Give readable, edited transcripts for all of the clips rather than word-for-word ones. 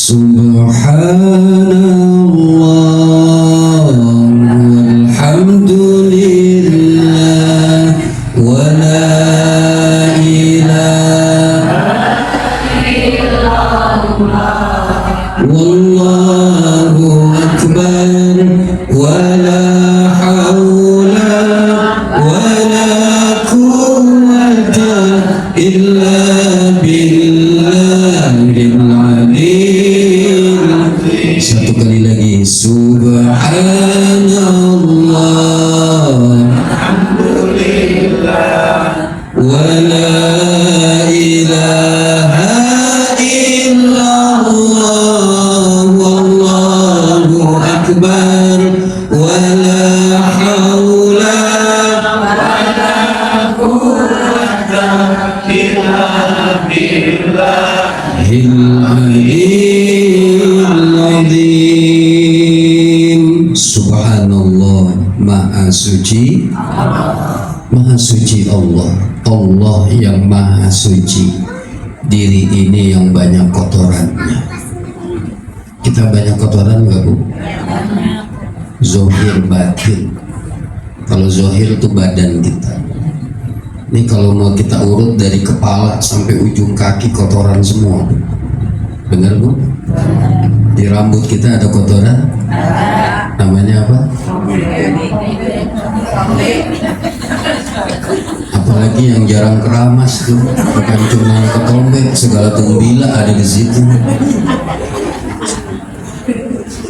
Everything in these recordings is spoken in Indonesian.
Subhanallah walhamdulillah wa la ilaha illallah wallahu akbar wa la hawla wa la quwwata illa billahil aliyyil azim. Satu kali lagi, subhanallah alhamdulillah wa la ilaha illallah wallahu akbar wa la hawla wa la quwwata illa billahil aliyyil azim. Subhanallah, maha suci, maha suci Allah, Allah yang maha suci. Diri ini yang banyak kotorannya. Kita banyak kotoran nggak, Bu? Zohir batin. Kalau zohir itu badan kita. Ini kalau mau kita urut dari kepala sampai ujung kaki kotoran semua. Benar, Bu? Di rambut kita ada kotoran. Namanya apa? Apalagi yang jarang keramas tuh, bukan cuma ketombek, segala tumbila ada di situ.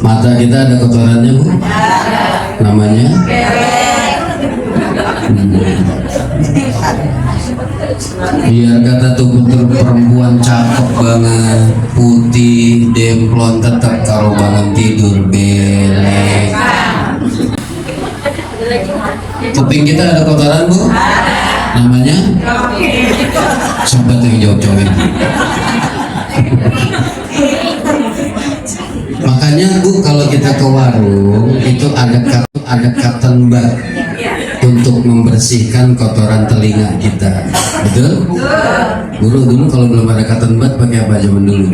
Mata kita ada kotorannya, Bu? Namanya? Biar kata tuh perempuan cakep banget, putih, demplon, tetap kalau bangun tidur belek. Kuping kita ada kotoran, Bu? Namanya? Coba tuh yang jawab-jawab. Makanya, Bu, kalau kita ke warung itu ada cotton bud untuk membersihkan kotoran telinga kita. Betul? Dulu kalau belum ada cotton bud pakai apa zaman dulu?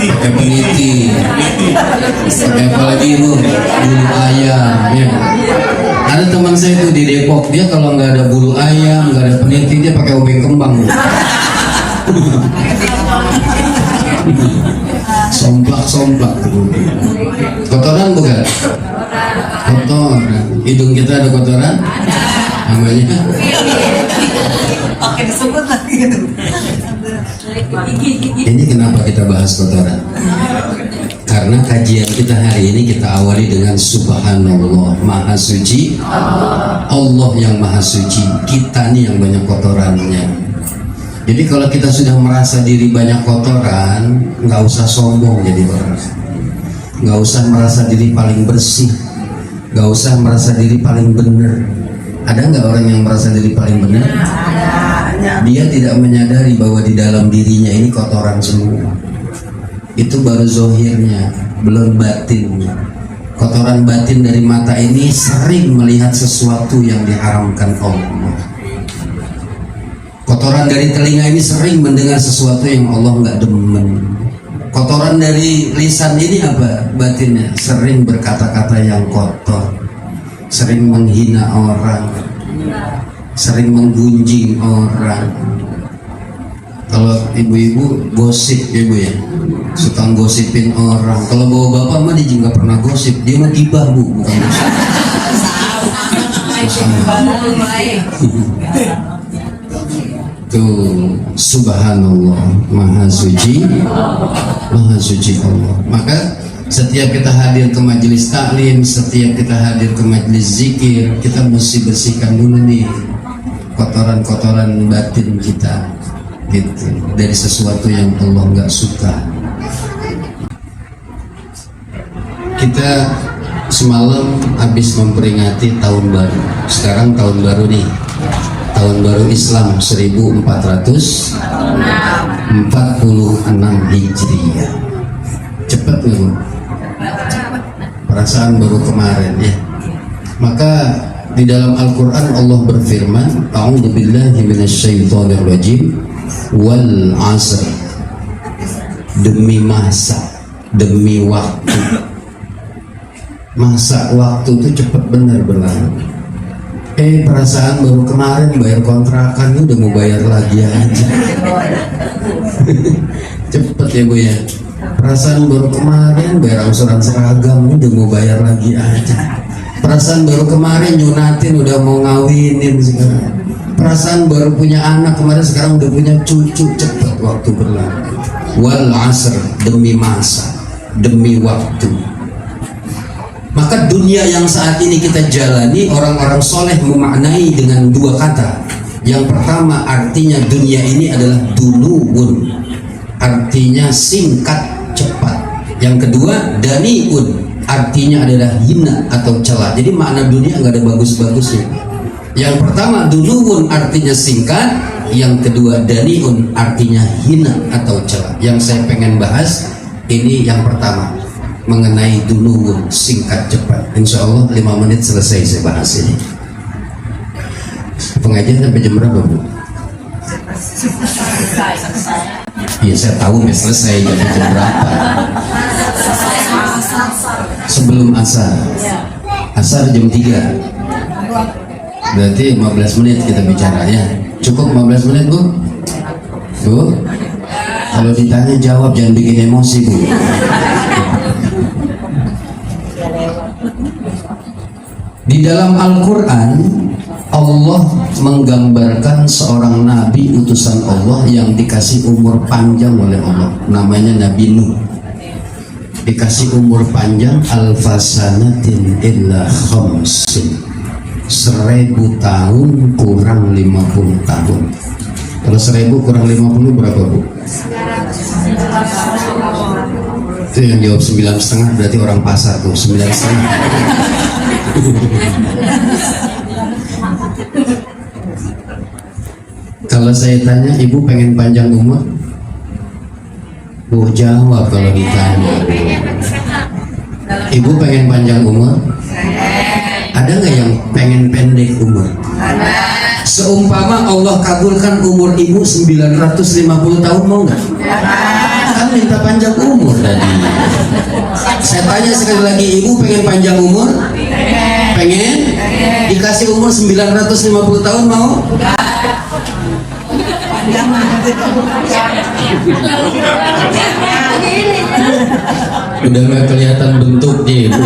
Pakai peniti. Pakai apa lagi, Bu? Bulu ayam, ya. Ada teman saya tuh di Depok, dia kalau nggak ada bulu ayam, nggak ada peniti, dia pakai obeng kembang, Bu. Somplak tuh. Kotoran bukan? Kotor. Hidung kita ada kotoran? Namanya? Oke, disebut lagi itu. Ini kenapa kita bahas kotoran? Karena kajian kita hari ini kita awali dengan Subhanallah, maha suci Allah yang maha suci. Kita nih yang banyak kotorannya. Jadi kalau kita sudah merasa diri banyak kotoran, nggak usah sombong jadi orang, nggak usah merasa diri paling bersih, nggak usah merasa diri paling benar. Ada nggak orang yang merasa diri paling benar? Dia tidak menyadari bahwa di dalam dirinya ini kotoran semua. Itu baru zohirnya, belum batinnya. Kotoran batin dari mata ini sering melihat sesuatu yang diharamkan Allah. Kotoran dari telinga ini sering mendengar sesuatu yang Allah nggak demen. Kotoran dari lisan ini apa? Batinnya sering berkata-kata yang kotor, sering menghina orang, sering menggunjing orang. Kalau ibu-ibu gosip, ibu ya, suka gosipin orang. Kalau bawa bapak mah dia nggak pernah gosip, dia mah gibah, Bu, bukan gosip. Tuh, subhanallah, maha suci Allah. Maka setiap kita hadir ke majelis taklim, setiap kita hadir ke majelis zikir, kita mesti bersihkan dulu nih kotoran-kotoran batin kita, gitu, dari sesuatu yang Allah nggak suka. Kita semalam habis memperingati tahun baru. Sekarang tahun baru nih, tahun baru Islam 1446 Hijriah. Cepat nggak, Bu? Perasaan baru kemarin ya. Maka di dalam Al-Quran Allah berfirman, A'udzubillahi minasyaitonirrajim, wal asr. demi masa, demi waktu. Masa waktu itu cepat benar berlalu. Perasaan baru kemarin bayar kontrakan udah mau bayar lagi aja. Cepet ya Bu ya. Perasaan baru kemarin bayar angsuran seragam udah mau bayar lagi aja. Perasaan baru kemarin nyunatin udah mau ngawinin sekarang. Perasaan baru punya anak kemarin sekarang udah punya cucu. Cepet waktu berlalu. Wal asr, demi masa, demi waktu. Maka dunia yang saat ini kita jalani, orang-orang soleh memaknai dengan dua kata. Yang pertama, artinya dunia ini adalah duluun, artinya singkat, cepat. Yang kedua, daniun, artinya adalah hina atau celah. Jadi makna dunia nggak ada bagus-bagusnya. Yang pertama, duluun, artinya singkat. Yang kedua, daniun, artinya hina atau celah. Yang saya pengen bahas ini yang pertama, mengenai dulu singkat cepat. Insya Allah 5 menit selesai saya bahas ini. Pengajian sampai jam berapa Bu? Iya saya tahu nggak selesai jam berapa. Sebelum asar. Asar jam 3. Berarti 15 menit kita bicara ya. Cukup 15 menit Bu? Bu? Kalau ditanya jawab, jangan bikin emosi Bu. Di dalam Al-Quran Allah menggambarkan seorang nabi utusan Allah yang dikasih umur panjang oleh Allah, namanya Nabi Nuh. Dikasih umur panjang alfasanatin illa khamsin, 1000 tahun kurang 50 tahun. Kalau 1000 kurang 50 berapa Bu? Itu yang jawab 9,5 berarti orang pasar tuh. 9,5. Kalau saya tanya ibu pengen panjang umur, Bu jawab. Kalau ditanya ibu pengen panjang umur, ada nggak yang pengen pendek umur? Seumpama Allah kabulkan umur ibu 950 tahun, mau nggak? Kan minta panjang umur tadi. Saya tanya sekali lagi, ibu pengen panjang umur? Pengen? Dikasih umur 950 tahun mau? Udah gak kelihatan bentuknya ibu.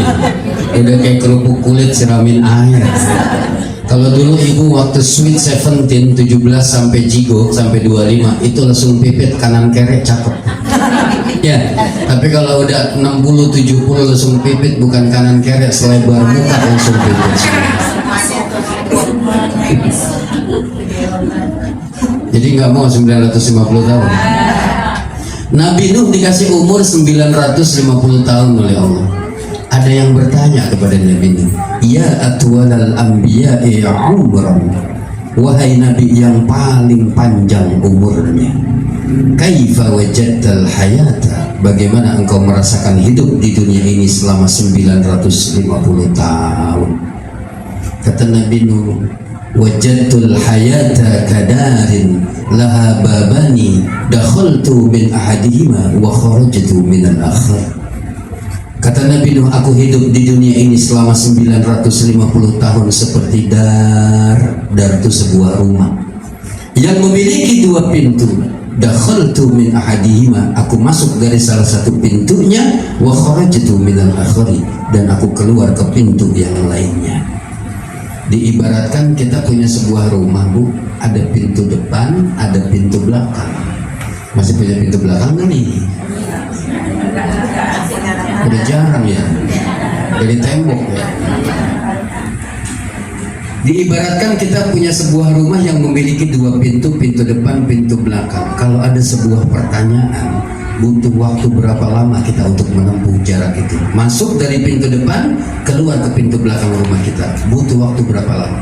Udah kayak kerupuk kulit siramin air. Kalau dulu ibu waktu sweet 17, 17 sampai jigo sampai 25 itu langsung pipit kanan kere cakep. Ya, tapi kalau udah 60, 70 langsung pipit bukan kanan kere, selebar muka langsung pipit. Jadi nggak mau 950 tahun. Nabi Nuh dikasih umur 950 tahun oleh Allah. Ada yang bertanya kepada Nabi Nuh, ya atwalal anbiya'i umran, wahai Nabi yang paling panjang umurnya, kaifa wajadtal hayata, bagaimana engkau merasakan hidup di dunia ini selama 950 tahun? Kata Nabi Nuh, wajadtul hayata kadarin laha babani dakhaltu min ahadihima wa kharajtu min al-akhar. Kata Nabi Nuh, aku hidup di dunia ini selama 950 tahun seperti dar itu sebuah rumah yang memiliki 2 pintu. Dakhaltu min ahadihima, aku masuk dari salah satu pintunya, wa kharajtu min al-akhari, dan aku keluar ke pintu yang lainnya. Diibaratkan kita punya sebuah rumah Bu, ada pintu depan, ada pintu belakang. Masih punya pintu belakang kan nih? Udah jarang ya, dari tembok ya. Diibaratkan kita punya sebuah rumah yang memiliki 2 pintu, pintu depan, pintu belakang. Kalau ada sebuah pertanyaan, butuh waktu berapa lama kita untuk menempuh jarak itu? Masuk dari pintu depan, keluar ke pintu belakang rumah kita, butuh waktu berapa lama?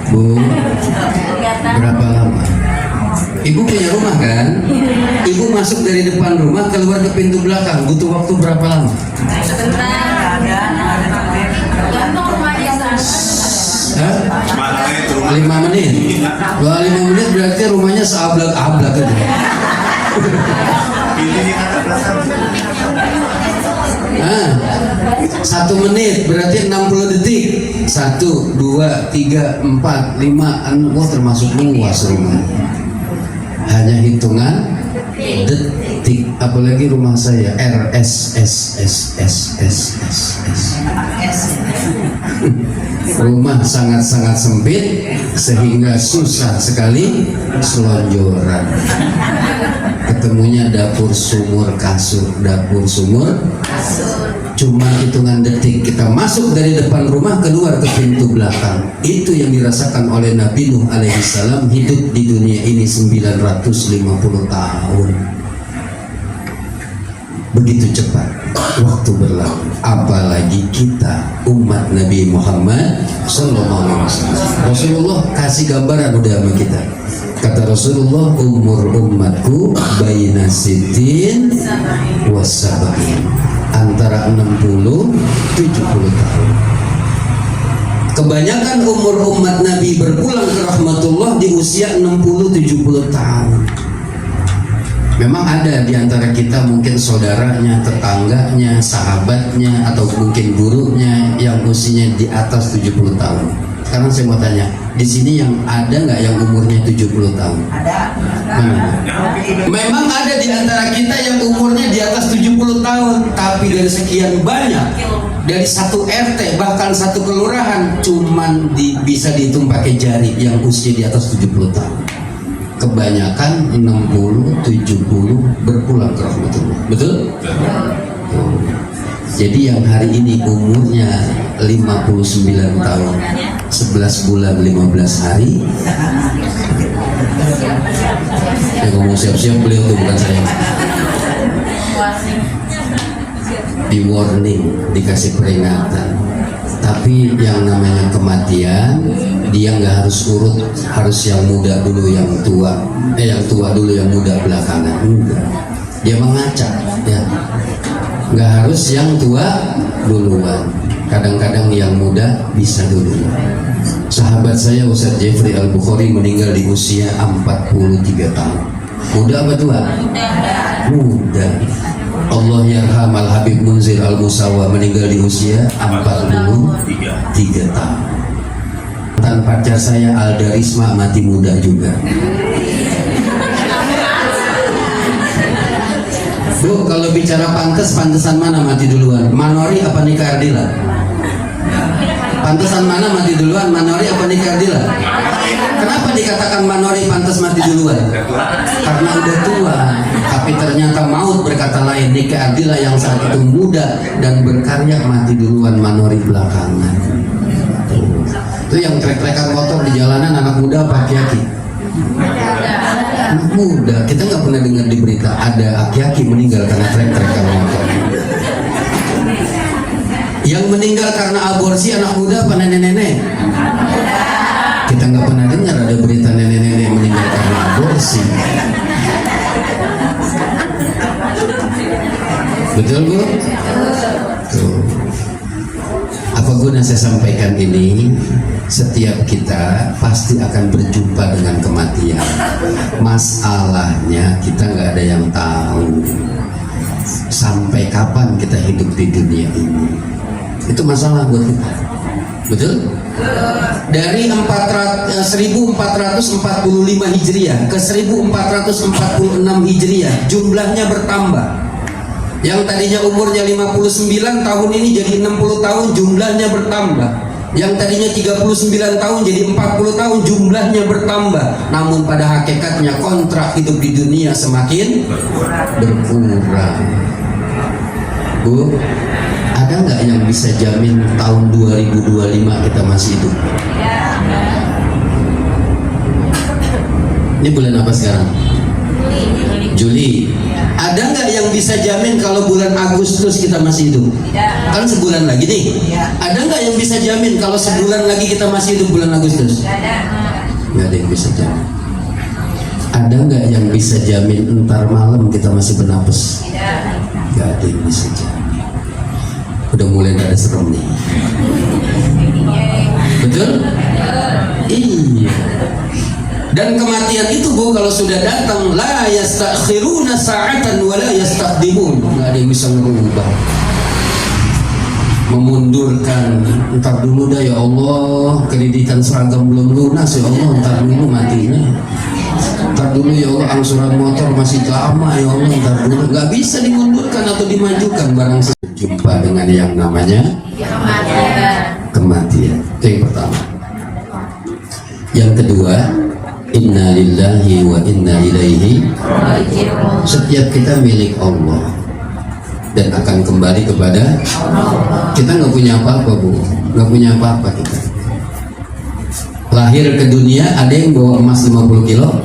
Bu, berapa lama? Ibu punya rumah kan? Ibu masuk dari depan rumah, keluar ke pintu belakang, butuh waktu berapa lama? 5 menit. 5 menit berarti rumahnya seablak-ablak itu. Nah, 1 menit berarti 60 detik. 1, 2, 3, 4, 5, 6. Wah, termasuk luas rumah. Hanya hitungan detik. Apalagi rumah saya RSSSSSSS. Rumah sangat-sangat sempit sehingga susah sekali selonjoran. Ketemunya dapur sumur kasur, dapur sumur cuma hitungan detik. Kita masuk dari depan rumah, keluar ke pintu belakang. Itu yang dirasakan oleh Nabi Nuh alaihissalam, hidup di dunia ini 950 tahun. Begitu cepat waktu berlalu. Apalagi kita umat Nabi Muhammad sallallahu alaihi wasallam. Rasulullah kasih gambaran udah sama kita. Kata Rasulullah, umur umatku baina sitin wasabain, antara 60 70 tahun. Kebanyakan umur umat Nabi berpulang ke rahmatullah di usia 60-70 tahun. Memang ada di antara kita mungkin saudaranya, tetangganya, sahabatnya, atau mungkin gurunya yang usianya di atas 70 tahun. Sekarang saya mau tanya, di sini yang ada nggak yang umurnya 70 tahun? Ada. Memang ada di antara kita yang umurnya di atas 70 tahun, tapi dari sekian banyak, dari satu RT bahkan satu kelurahan, cuman bisa dihitung pakai jari yang usia di atas 70 tahun. Kebanyakan 60, 70 berpulang ke rahmatullah. Betul? Jadi yang hari ini umurnya 59 tahun, 11 bulan 15 hari. Yang ngomong siap-siap beliau tuh bukan saya. Di warning, dikasih peringatan. Tapi yang namanya kematian, dia nggak harus urut, harus yang muda dulu yang tua, yang tua dulu yang muda belakangan. Enggak. Dia mengacak, ya. Nggak harus yang tua duluan. Kadang-kadang yang muda bisa dulu. Sahabat saya Ustaz Jeffrey Al-Bukhari meninggal di usia 43 tahun. Muda apa tua? Muda. Allah yarham Al-Habib Munzir Al-Musawa meninggal di usia 43 tahun. Mantan pacar saya Alda Risma mati muda juga. Bu, kalau bicara pantesan mana mati duluan? Manori apa Nika Ardila? Pantesan mana mati duluan? Manori apa Nika Ardila? Kenapa dikatakan Manori pantas mati duluan? Karena udah tua. Tapi ternyata maut berkata lain. Nika Ardila yang saat itu muda dan berkarya mati duluan, Manori belakangan. Itu yang trek-trekan motor di jalanan anak muda apa aki-aki? Anak muda. Kita nggak pernah dengar di berita ada aki-aki meninggal karena trek-trekan motor. Yang meninggal karena aborsi anak muda apa nenek-nenek? Kita nggak pernah dengar ada berita nenek-nenek meninggal karena aborsi. Betul Bu? Tuh. Apa guna saya sampaikan ini? Setiap kita pasti akan berjumpa dengan kematian. Masalahnya kita nggak ada yang tahu sampai kapan kita hidup di dunia ini. Itu masalah buat kita. Betul? Dari 1445 Hijriah ke 1446 Hijriah jumlahnya bertambah. Yang tadinya umurnya 59 tahun ini jadi 60 tahun, jumlahnya bertambah. Yang tadinya 39 tahun jadi 40 tahun, jumlahnya bertambah. Namun pada hakikatnya kontrak hidup di dunia semakin berkurang. Bu, ada nggak yang bisa jamin tahun 2025 kita masih hidup? Ini bulan apa sekarang? Juli. Ada nggak yang bisa jamin kalau bulan Agustus kita masih hidup? Kan sebulan lagi nih. Ada nggak yang bisa jamin kalau sebulan lagi kita masih hidup bulan Agustus? Nggak ada yang bisa jamin. Ada nggak yang bisa jamin entar malam kita masih bernapas? Nggak ada yang bisa jamin. Udah mulai ada serem nih. Betul? Iya. Dan kematian itu Bu, kalau sudah datang, la yastakhiruna sa'atan wa la yastaqdimun. Nggak ada yang bisa merubah, memundurkan. Ntar dulu dah ya Allah, kreditan seragam belum lunas ya Allah, ntar dulu matinya. Ntar dulu ya Allah, angsuran motor masih lama ya Allah, ntar dulu. Nggak bisa dimundurkan atau dimajukan barang jumpa dengan yang namanya kematian. Itu yang pertama. Yang kedua, inna lillahi wa inna ilaihi. Setiap kita milik Allah dan akan kembali kepada Allah. Kita nggak punya apa-apa Bu, nggak punya apa-apa kita. Lahir ke dunia ada yang bawa emas 50 kilo?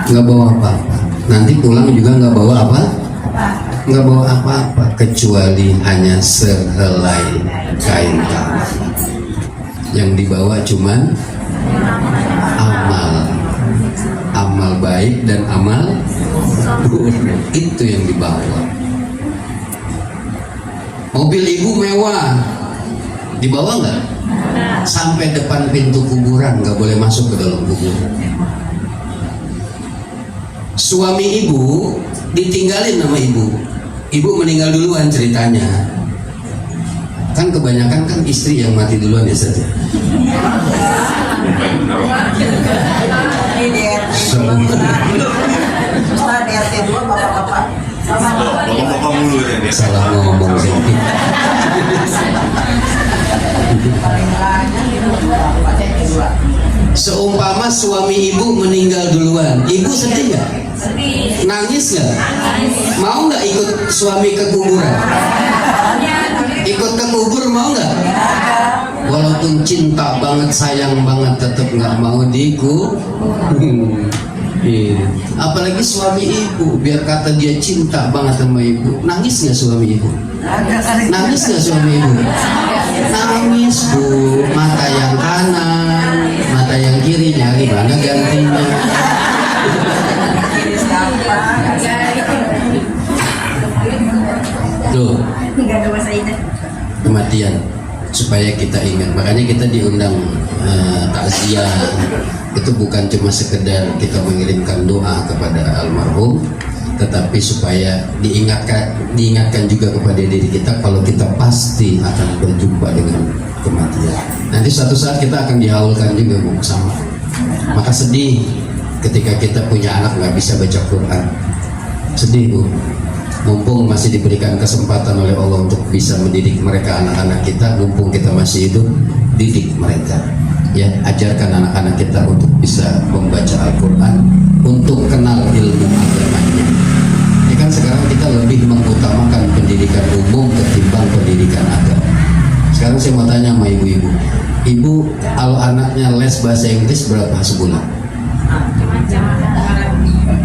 Nggak bawa apa-apa. Nanti pulang juga nggak bawa apa? Nggak bawa apa-apa kecuali hanya sehelai kain kafan. Yang dibawa cuman amal baik dan amal buruk, itu yang dibawa. Mobil ibu mewah, dibawa nggak? Sampai depan pintu kuburan, nggak boleh masuk ke dalam kuburan. Suami ibu ditinggalin sama ibu meninggal duluan ceritanya. Kan kebanyakan kan istri yang mati duluan ya saja. Salah ngomong sih. Seumpama suami ibu meninggal duluan, ibu sedih nggak? Nangis nggak? Mau nggak ikut suami ke kuburan? Ikut ke kubur mau nggak? Walaupun cinta banget, sayang banget, tetap nggak mau Apalagi suami ibu, biar kata dia cinta banget sama ibu, nangis nggak suami ibu? Nangis nggak suami ibu? Nangis Bu, mata yang kanan, mata yang kiri, nyari mana gantinya? Tuh, kematian supaya kita ingat. Makanya kita diundang takziah. Itu bukan cuma sekedar kita mengirimkan doa kepada almarhum, tetapi supaya diingatkan juga kepada diri kita kalau kita pasti akan berjumpa dengan kematian. Nanti suatu saat kita akan dihaulkan juga Bu sama. Maka sedih ketika kita punya anak nggak bisa baca Quran. Sedih Bu. Mumpung masih diberikan kesempatan oleh Allah untuk bisa mendidik mereka, anak-anak kita, mumpung kita masih hidup, didik mereka. Ya, ajarkan anak-anak kita untuk bisa membaca Al-Quran, untuk kenal ilmu agamanya. Ya kan sekarang kita lebih mengutamakan pendidikan umum ketimbang pendidikan agama. Sekarang saya mau tanya sama ibu-ibu, ibu kalau anaknya les bahasa Inggris berapa sebulan?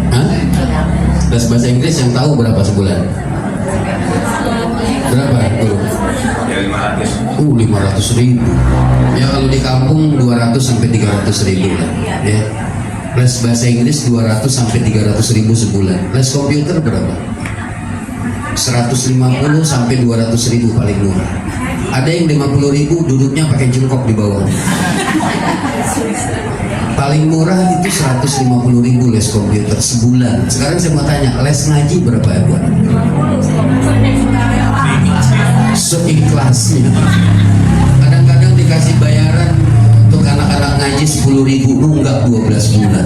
Hah? Les bahasa Inggris yang tahu berapa sebulan? Berapa guru? Ya 500. 500.000. Ya kalau di kampung 200 sampai 300.000 lah. Ya. Les bahasa Inggris 200 sampai 300.000 sebulan. Les komputer berapa? 150 sampai 200.000 paling murah. Ada yang 50.000 duduknya pakai jengkok di bawah. Paling murah itu 150.000 les komputer sebulan. Sekarang saya mau tanya, les ngaji berapa ya Bu? Seikhlasnya. Kadang-kadang dikasih bayaran untuk anak-anak ngaji 10.000, nunggak 12 bulan.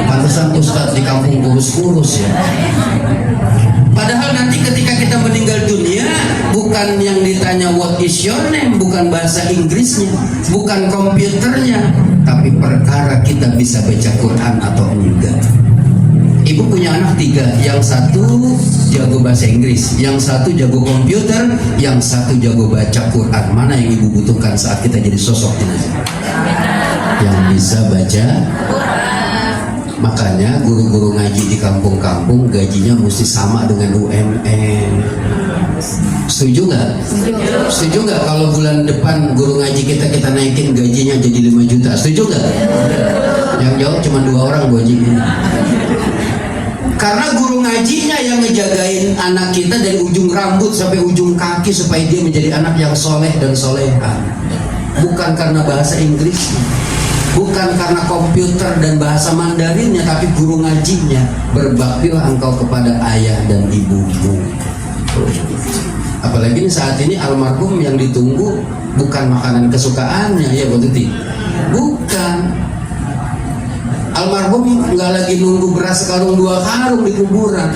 Pantesan Ustadz di kampung kurus-kurus ya. Padahal nanti ketika kita meninggal dunia, bukan yang ditanya what is your name, bukan bahasa Inggrisnya, bukan komputernya, tapi perkara kita bisa baca Quran atau enggak. Ibu punya anak 3, yang satu jago bahasa Inggris, yang satu jago komputer, yang satu jago baca Quran. Mana yang ibu butuhkan saat kita jadi sosok jenazah? Yang bisa baca Quran. Makanya guru-guru ngaji di kampung-kampung gajinya mesti sama dengan UMR. Setuju nggak? Setuju nggak kalau bulan depan guru ngaji kita naikin gajinya jadi 5 juta? Setuju nggak? Yang jawab cuma 2 orang Bu Haji. Karena guru ngajinya yang ngejagain anak kita dari ujung rambut sampai ujung kaki supaya dia menjadi anak yang soleh dan soleha. bukan karena bahasa Inggris, bukan karena komputer dan bahasa Mandarinnya, tapi guru ngajinya. Berbaktilah engkau kepada ayah dan ibumu. Apalagi saat ini almarhum yang ditunggu bukan makanan kesukaannya, ya Bu Tuti? Bukan. Almarhum nggak lagi nunggu beras karung 2 karung di kuburan,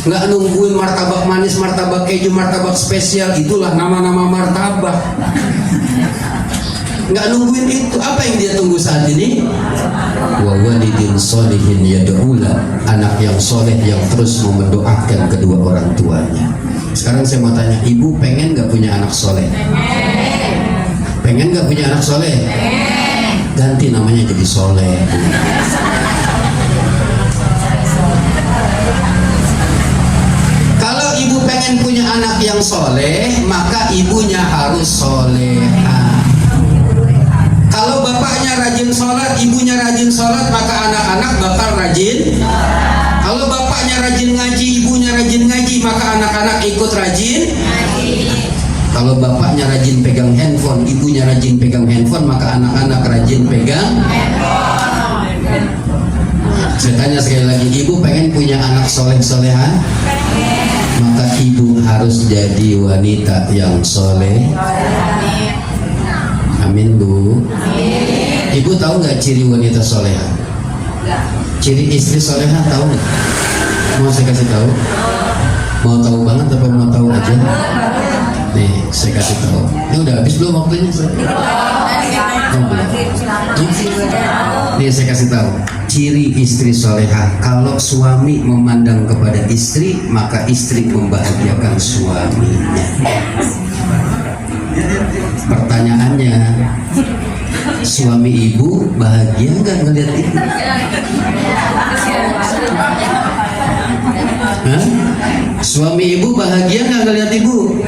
nggak nungguin martabak manis, martabak keju, martabak spesial, itulah nama-nama martabak. Nggak nungguin itu. Apa yang dia tunggu saat ini? Wa walidin sholihin yad'ula, anak yang soleh yang terus mau mendoakan kedua orang tuanya. Sekarang saya mau tanya, ibu pengen nggak punya anak soleh? Pengen nggak punya anak soleh? Ganti namanya jadi soleh. Kalau ibu pengen punya anak yang soleh, maka ibunya harus solehah. Kalau bapaknya rajin sholat, ibunya rajin sholat, maka anak-anak bakal rajin. Kalau bapaknya rajin ngaji, ibunya rajin ngaji, maka anak-anak ikut rajin. Kalau bapaknya rajin pegang handphone, ibunya rajin pegang handphone, maka anak-anak rajin pegang handphone. Saya tanya sekali lagi, ibu pengen punya anak soleh-solehan? Maka ibu harus jadi wanita yang soleh. Amin Bu. Ibu tahu nggak ciri wanita soleha? Ciri istri soleha tahu nggak? Mau saya kasih tahu? Mau tahu banget apa mau tahu aja? Nih saya kasih tahu. Ini udah habis belum waktunya? Nih saya kasih tahu. Ciri istri soleha, kalau suami memandang kepada istri, maka istri membahagiakan suaminya. Pertanyaannya, suami ibu bahagia nggak ngeliat ibu? Hah? Suami ibu bahagia nggak ngeliat ibu?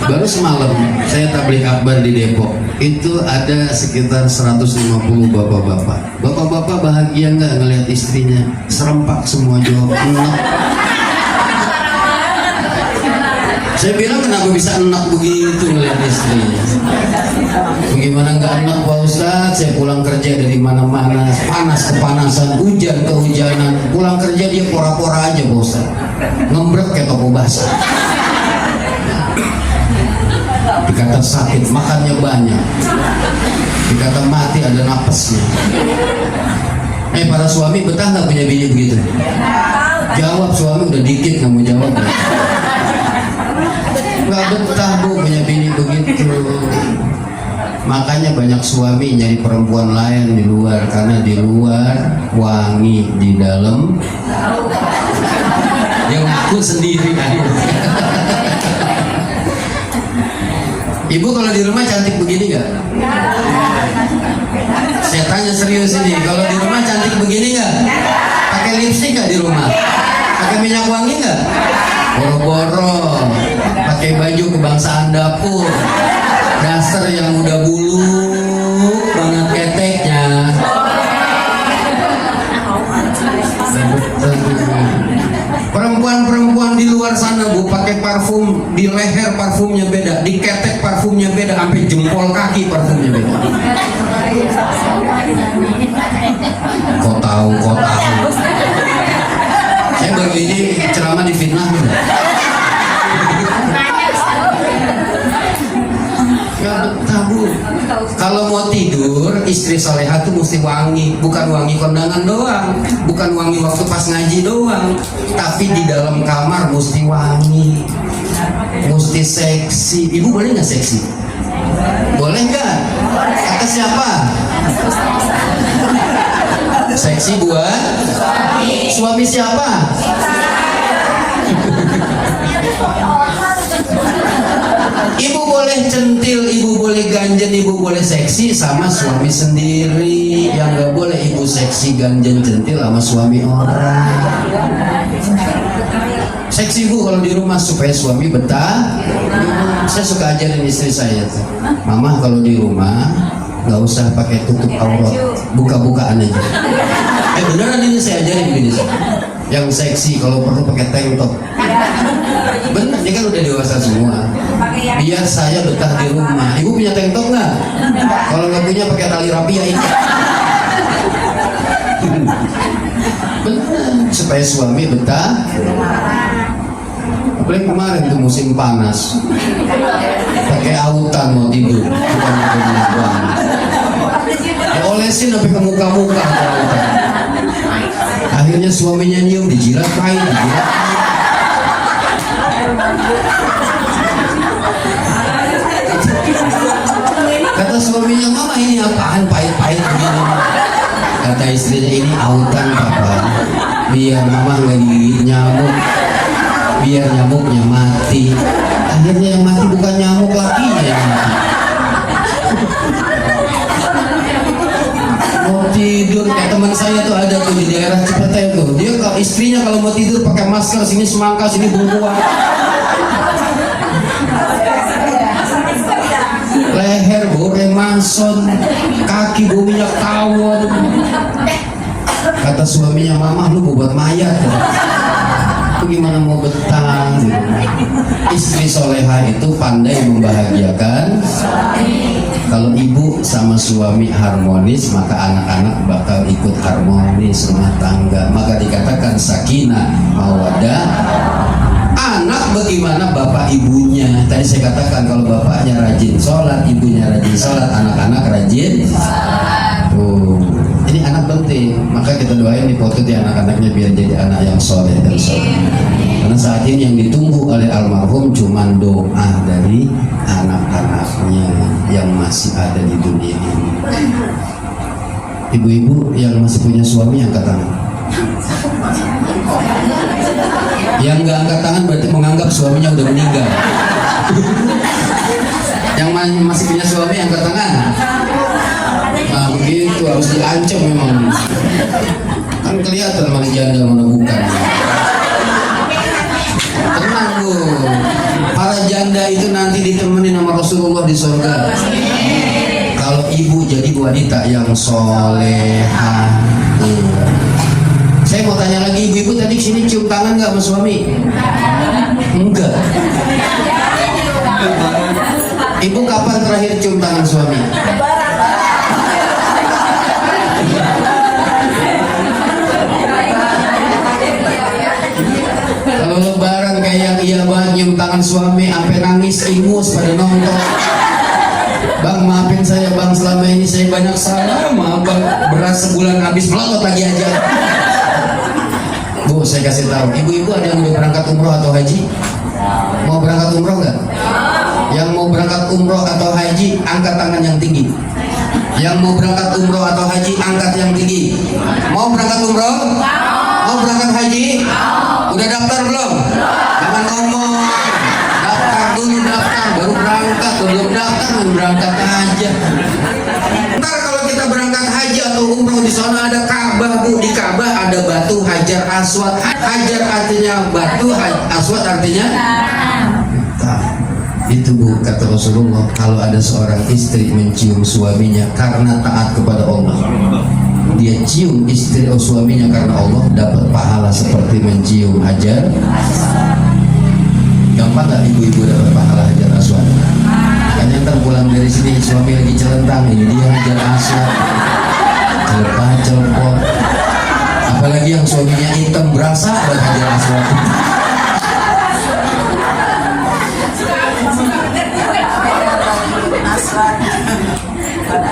Baru semalam saya tabligh akbar di Depok, itu ada sekitar 150 bapak-bapak. Bapak-bapak bahagia nggak ngeliat istrinya? Serempak semua jawab enak. Saya bilang kenapa bisa enak begitu ngeliat istrinya? Bagaimana nggak enak Pak Ustadz? Saya pulang kerja dari mana-mana, panas kepanasan, hujan kehujanan, pulang kerja dia pora-pora aja Pak Ustadz, ngembrek kayak toko basah. Dikata sakit, makannya banyak. Dikata mati, ada napasnya. Para suami betah nggak punya bini begitu? Jawab suami, udah dikit nggak mau jawab. Nggak betah Bu punya bini begitu. Makanya banyak suami nyari perempuan lain di luar, karena di luar wangi, di dalam yang aku sendiri kan. Ibu kalau di rumah cantik begini nggak? Saya tanya serius ini, kalau di rumah cantik begini nggak? Pakai lipstik nggak di rumah? Pakai minyak wangi nggak? Boro-boro, pakai baju kebangsaan dapur, dasar yang udah bulu banget keteknya. Perempuan-perempuan di luar sana Bu, pakai parfum, di leher parfumnya beda, di ketek parfumnya beda, sampai jempol kaki parfumnya beda. Kok tahu? Saya baru ini ceramah di fitnah. Gak betah Bu. Kalau mau tidur, istri soleha tuh mesti wangi. Bukan wangi kondangan doang, bukan wangi waktu pas ngaji doang, tapi di dalam kamar mesti wangi, mesti seksi. Ibu boleh nggak seksi? Boleh nggak? Kata siapa? Seksi buat suami siapa? Ibu boleh centil, ibu boleh ganjen, ibu boleh seksi sama suami sendiri. Yang nggak boleh ibu seksi, ganjen, centil sama suami orang. Seksi Bu kalau di rumah supaya suami betah. Saya suka ajarin istri saya tuh, Mama kalau di rumah nggak usah pakai tutup aurat, buka-bukaan aja. Beneran ini saya ajarin gini, yang seksi kalau perlu pakai tank top. Benar, dia kan udah dewasa semua. Biar saya betah di rumah. Ibu punya tengtok nggak? Kalau nggak punya pakai tali rapia ini. Benar, supaya suami betah. Apalagi kemarin tuh musim panas, pakai autan mau tidur, bukan pakai minyak. Diolesin sampai ke muka-muka. Akhirnya suaminya nyium, dijilat pahit, dijilat. Kata suaminya, mama ini apaan pahit-pahit begini? Kata istrinya, ini autan papa, biar mama nggak digigit nyamuk, biar nyamuknya mati. Akhirnya yang mati bukan nyamuk, lakinya yang mati. Mau tidur kayak teman saya tuh ada tuh di daerah Cipete tuh, dia kalau istrinya kalau mau tidur pakai masker, sini semangka, sini bungkuan, leher bau remason, kaki bau minyak tawon. Kata suaminya, mama lu buat mayat ya. Itu gimana mau betah? Istri soleha itu pandai membahagiakan. Kalau ibu sama suami harmonis, maka anak-anak bakal ikut harmonis rumah tangga. Maka dikatakan sakinah mawaddah. Anak bagaimana bapak ibunya? Tadi saya katakan kalau bapaknya rajin sholat, ibunya rajin sholat, anak-anak rajin. Ini anak penting. Maka kita doain di foto di anak-anaknya biar jadi anak yang soleh dan soleh. Karena saat ini yang ditunggu oleh almarhum cuma doa dari anak-anaknya yang masih ada di dunia ini. Ibu-ibu yang masih punya suami angkat tangan. Yang nggak angkat tangan berarti menganggap suaminya udah meninggal. Yang masih punya suami angkat tangan. Nah begitu harus diancam memang. Kan kelihatan mana janda mana bukan. Tenang bu, para janda itu nanti ditemani sama Rasulullah di surga. Kalau ibu jadi wanita yang solehah. Saya mau tanya lagi, ibu-ibu tadi sini cium tangan nggak sama suami? Enggak. Ibu kapan terakhir cium tangan suami? Kalau lebaran kayak iya banget nyium tangan suami, sampai nangis ingus pada nonton. Bang maafin saya bang, selama ini saya banyak salah, maaf bang, beras sebulan habis melotot lagi aja. Bu, saya kasih tahu, ibu-ibu ada yang mau berangkat umroh atau haji? Mau berangkat umroh nggak? Yang mau berangkat umroh atau haji, angkat tangan yang tinggi. Yang mau berangkat umroh atau haji, angkat yang tinggi. Mau berangkat umroh? Mau berangkat haji? Udah daftar belum? Jangan ngomong. Daftar dulu, daftar baru berangkat. Belum daftar, belum berangkat aja. Ntar kalau kita berangkat haji atau umroh di sana ada Ka'bah bu, di Ka'bah ada batu Hajar Aswad. Hajar artinya batu, Aswad artinya itu bu, kata Rasulullah, kalau ada seorang istri mencium suaminya karena taat kepada Allah, dia cium istri atau suaminya karena Allah, dapat pahala seperti mencium Hajar. Gampang nggak ibu-ibu dapat pahala Hajar Aswad? Kan ntar pulang dari sini suami lagi celentang, ini dia Hajar Aswad, celepah-celepot. Apalagi yang suaminya hitam berasa buat Hajar Aswad.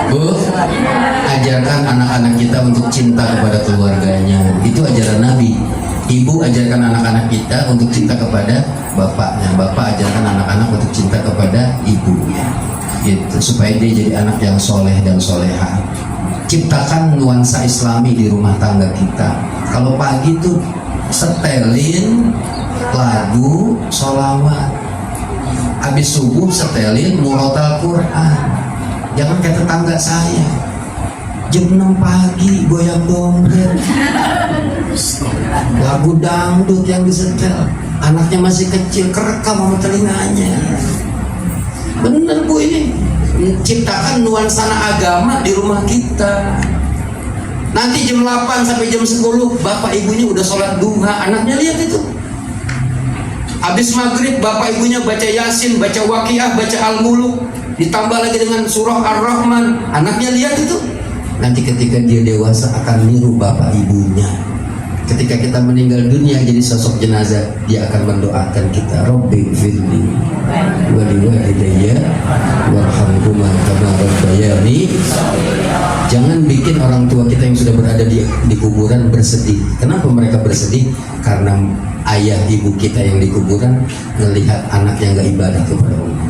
Bu, ajarkan anak-anak kita untuk cinta kepada keluarganya. Itu ajaran Nabi. Ibu ajarkan anak-anak kita untuk cinta kepada bapaknya. Bapak ajarkan anak-anak untuk cinta kepada ibunya. Gitu, supaya dia jadi anak yang soleh dan soleha. Ciptakan nuansa Islami di rumah tangga kita. Kalau pagi tuh setelin lagu sholawat. Habis subuh setelin murotal Quran. Jangan kayak tetangga saya, jam 6 pagi goyang dompet, lagu dangdut yang disetel, anaknya masih kecil, kerekam sama telinganya. Bener bu, ini ciptakan nuansa agama di rumah kita. Nanti jam 8 sampai jam 10 bapak ibunya udah sholat duha, anaknya lihat itu. Habis maghrib bapak ibunya baca Yasin, baca Waqiah, baca Al-Muluk, ditambah lagi dengan surah Ar-Rahman. Anaknya lihat itu. Nanti ketika dia dewasa akan niru bapak ibunya. Ketika kita meninggal dunia jadi sosok jenazah, dia akan mendoakan kita, Rabbi firli wa liwalidayya warhamhuma kama rabbayani. Jangan bikin orang tua kita yang sudah berada di kuburan bersedih. Kenapa mereka bersedih? Karena ayah ibu kita yang di kuburan melihat anak yang gak ibadah kepada Allah,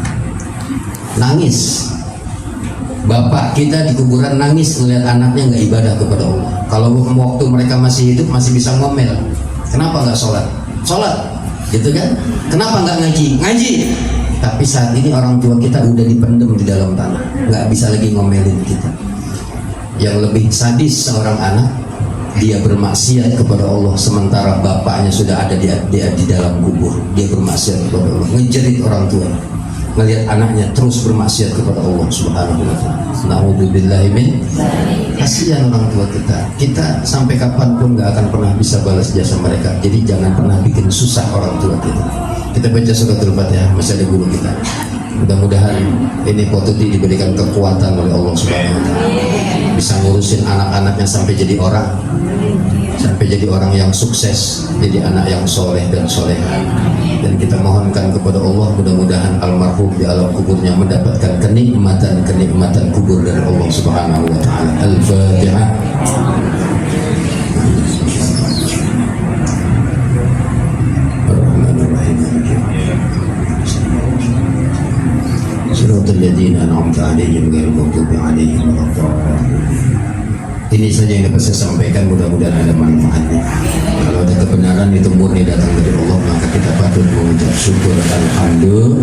nangis. Bapak kita di kuburan nangis melihat anaknya nggak ibadah kepada Allah. Kalau waktu mereka masih hidup masih bisa ngomel. Kenapa nggak sholat? Sholat, gitu kan? Kenapa nggak ngaji? Ngaji. Tapi saat ini orang tua kita udah dipendem di dalam tanah, nggak bisa lagi ngomelin kita. Yang lebih sadis seorang anak, dia bermaksiat kepada Allah sementara bapaknya sudah ada di dalam kubur. Dia bermaksiat kepada Allah, ngejerit orang tua, melihat anaknya terus bermaksiat kepada Allah Subhanahu wa taala. Na'udzubillahi min. Kasihan orang tua kita. Kita sampai kapanpun nggak akan pernah bisa balas jasa mereka. Jadi jangan pernah bikin susah orang tua kita. Kita baca suratul Fatihah, masih ada guru kita. Mudah-mudahan ini Potuti diberikan kekuatan oleh Allah Subhanahu wa taala. Bisa ngurusin anak-anaknya sampai jadi orang. Sampai jadi orang yang sukses, jadi anak yang soleh dan soleha. Dan kita mohonkan kepada Allah, mudah-mudahan almarhum di alam kuburnya mendapatkan kenikmatan kubur dari Allah Subhanahu wa taala. Al-Fatihah. Ar-Rahmanir-Rahim. Shiratal ladzina an'amta 'alaihim ghairil maghdubi 'alaihim waladdallin. Ini saja yang dapat saya sampaikan, mudah-mudahan ada manfaatnya. Kalau ada kebenaran itu murni datang dari Allah, maka kita patut mengucap syukur alhamdulillah.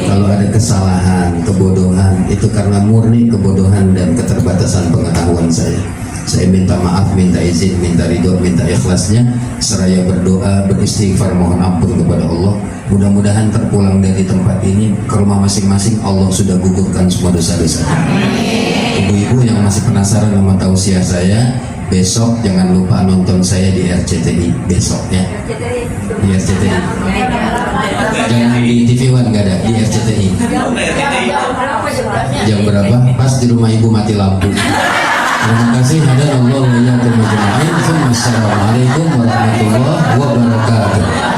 Kalau ada kesalahan, kebodohan, itu karena murni kebodohan dan keterbatasan pengetahuan saya. Saya minta maaf, minta izin, minta ridho, minta ikhlasnya, seraya berdoa, beristighfar, mohon ampun kepada Allah. Mudah-mudahan terpulang dari tempat ini ke rumah masing-masing, Allah sudah gugurkan semua dosa-dosa. Ibu-ibu yang masih penasaran sama tausiah saya, besok jangan lupa nonton saya di RCTI besok ya. Di RCTI. Jangan di TV One, nggak ada, di RCTI. Jam berapa? Pas di rumah ibu mati lampu. Terima kasih. Hadanallahu wa iyyakum ajma'in. Assalamualaikum warahmatullahi wabarakatuh.